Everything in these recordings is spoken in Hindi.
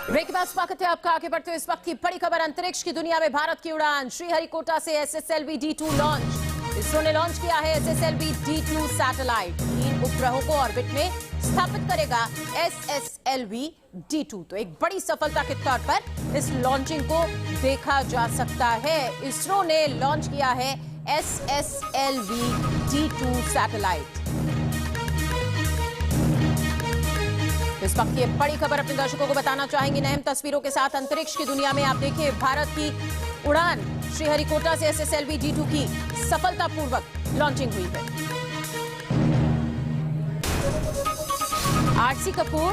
ब्रेक के बाद स्वागत है आपका। आगे बढ़ते हुए इस वक्त की बड़ी खबर, अंतरिक्ष की दुनिया में भारत की उड़ान। श्रीहरिकोटा से SSLV D2 लॉन्च। इसरो ने लॉन्च किया है SSLV D2 सैटेलाइट। 3 उपग्रहों को ऑर्बिट में स्थापित करेगा SSLV D2। तो एक बड़ी सफलता के तौर पर इस लॉन्चिंग को देखा जा सकता है। इसरो ने लॉन्च किया है SSLV D2 सैटेलाइट। इस वक्त की बड़ी खबर अपने दर्शकों को बताना चाहेंगे अहम तस्वीरों के साथ। अंतरिक्ष की दुनिया में आप देखिए भारत की उड़ान श्रीहरिकोटा से SSLV D2 की सफलतापूर्वक लॉन्चिंग हुई है। आरसी कपूर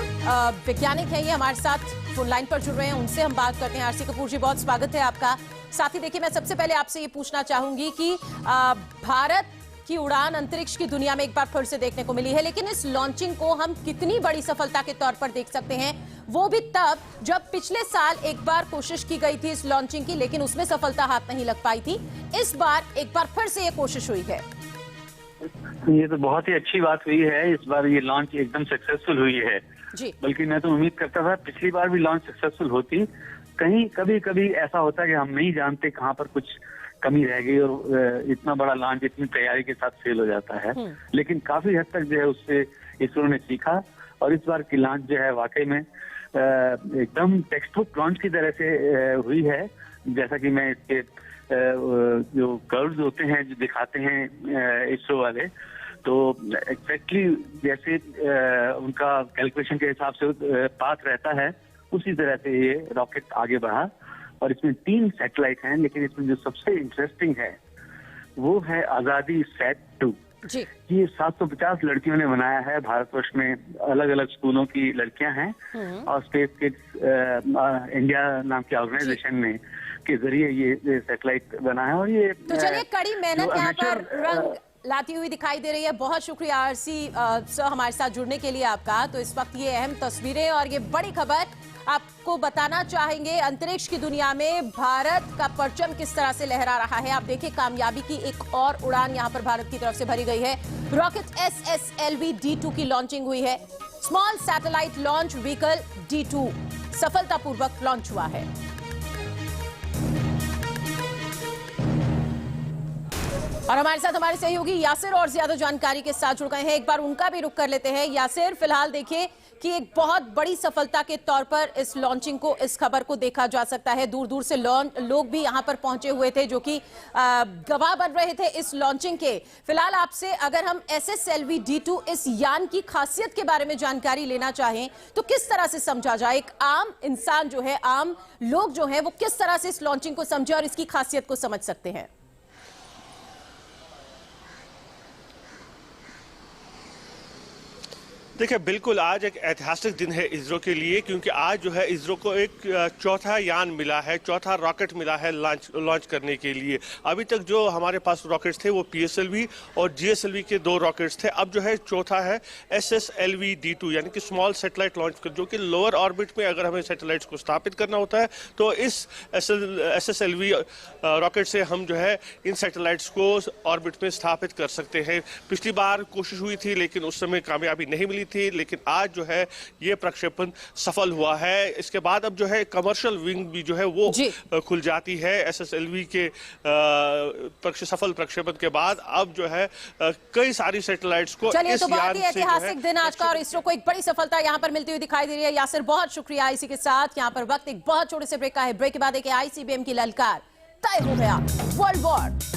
वैज्ञानिक है, ये हमारे साथ फोन लाइन पर जुड़ रहे हैं, उनसे हम बात करते हैं। आरसी कपूर जी, बहुत स्वागत है आपका। साथ ही देखिए, मैं सबसे पहले आपसे ये पूछना चाहूंगी कि भारत की उड़ान अंतरिक्ष की दुनिया में एक बार फिर से देखने को मिली है, लेकिन इस लॉन्चिंग को हम कितनी बड़ी सफलता के तौर पर देख सकते हैं, वो भी तब जब पिछले साल एक बार कोशिश की गई थी इस लॉन्चिंग की, लेकिन उसमें सफलता हाथ नहीं लग पाई थी। इस बार एक बार फिर से ये कोशिश हुई है। ये तो बहुत ही अच्छी बात हुई है। इस बार ये लॉन्च एकदम सक्सेसफुल हुई है जी। बल्कि मैं तो उम्मीद करता था पिछली बार भी लॉन्च सक्सेसफुल होती। कहीं कभी कभी ऐसा होता है कि हम नहीं जानते कहाँ पर कुछ कमी रह गई और इतना बड़ा लॉन्च इतनी तैयारी के साथ फेल हो जाता है। लेकिन काफी हद तक जो है उससे इसरो ने सीखा और इस बार की लॉन्च जो है वाकई में एकदम टेक्स्ट बुक लॉन्च की तरह से हुई है। जैसा कि मैं इसके जो कर्व्स होते हैं जो दिखाते हैं इसरो वाले, तो एग्जैक्टली जैसे उनका कैलकुलेशन के हिसाब से पाथ रहता है उसी तरह से ये रॉकेट आगे बढ़ा। और इसमें 3 सैटेलाइट हैं, लेकिन इसमें जो सबसे इंटरेस्टिंग है वो है आजादी सैट 2 जी। ये 750 लड़कियों ने बनाया है। भारतवर्ष में अलग अलग स्कूलों की लड़कियां हैं और स्पेस किड्स इंडिया नाम की ऑर्गेनाइजेशन ने के जरिए ये सैटेलाइट बना है। और ये तो चलिए, कड़ी मेहनत यहाँ पर रंग लाती हुई दिखाई दे रही है। बहुत शुक्रिया आरसी सर हमारे साथ जुड़ने के लिए आपका। तो इस वक्त ये अहम तस्वीरें और ये बड़ी खबर आपको बताना चाहेंगे। अंतरिक्ष की दुनिया में भारत का परचम किस तरह से लहरा रहा है। आप देखिए, कामयाबी की एक और उड़ान यहां पर भारत की तरफ से भरी गई है। रॉकेट SSLV D2 की लॉन्चिंग हुई है। Small satellite launch vehicle D2 सफलतापूर्वक लॉन्च हुआ है। और हमारे साथ हमारे सहयोगी यासिर और ज्यादा जानकारी के साथ जुड़ गए हैं। एक बार उनका भी रुख कर लेते हैं। यासिर, फिलहाल देखिए कि एक बहुत बड़ी सफलता के तौर पर इस लॉन्चिंग को, इस खबर को देखा जा सकता है। दूर दूर से लोग भी यहां पर पहुंचे हुए थे जो कि गवाह बन रहे थे इस लॉन्चिंग के। फिलहाल आपसे अगर हम SSLV D2 इस यान की खासियत के बारे में जानकारी लेना चाहें तो किस तरह से समझा जाए, एक आम इंसान जो है, आम लोग जो है, वो किस तरह से इस लॉन्चिंग को समझे और इसकी खासियत को समझ सकते हैं? देखिए, बिल्कुल आज एक ऐतिहासिक दिन है इसरो के लिए, क्योंकि आज जो है इसरो को एक चौथा यान मिला है, चौथा रॉकेट मिला है लॉन्च करने के लिए। अभी तक जो हमारे पास रॉकेट्स थे वो PSLV और GSLV के 2 रॉकेट्स थे। अब जो है चौथा है SSLV D2, यानी कि स्मॉल सैटेलाइट लॉन्च कर, जो कि लोअर ऑर्बिट में अगर हमें सैटेलाइट्स को स्थापित करना होता है तो इस SSLV रॉकेट से हम जो है इन सैटेलाइट्स को ऑर्बिट में स्थापित कर सकते हैं। पिछली बार कोशिश हुई थी लेकिन उस समय कामयाबी नहीं मिली थी, लेकिन आज जो है ये प्रक्षेपण सफल हुआ है। इसके बाद अब जो है कमर्शियल विंग भी जो है वो खुल जाती है SSLV के सफल प्रक्षेपण के बाद। अब जो है कई सारी सैटेलाइट्स को चलिए, तो बहुत ही ऐतिहासिक दिन आज का और इसरो को एक बड़ी सफलता यहां पर मिलती हुई दिखाई दे रही है। यासिर, बहुत शुक्रिया। इसी के साथ यहां पर वक्त एक बहुत छोटे से ब्रेक का है। ब्रेक के बाद एक ICBM की ललकार तय हो गया, वर्ल्ड वॉर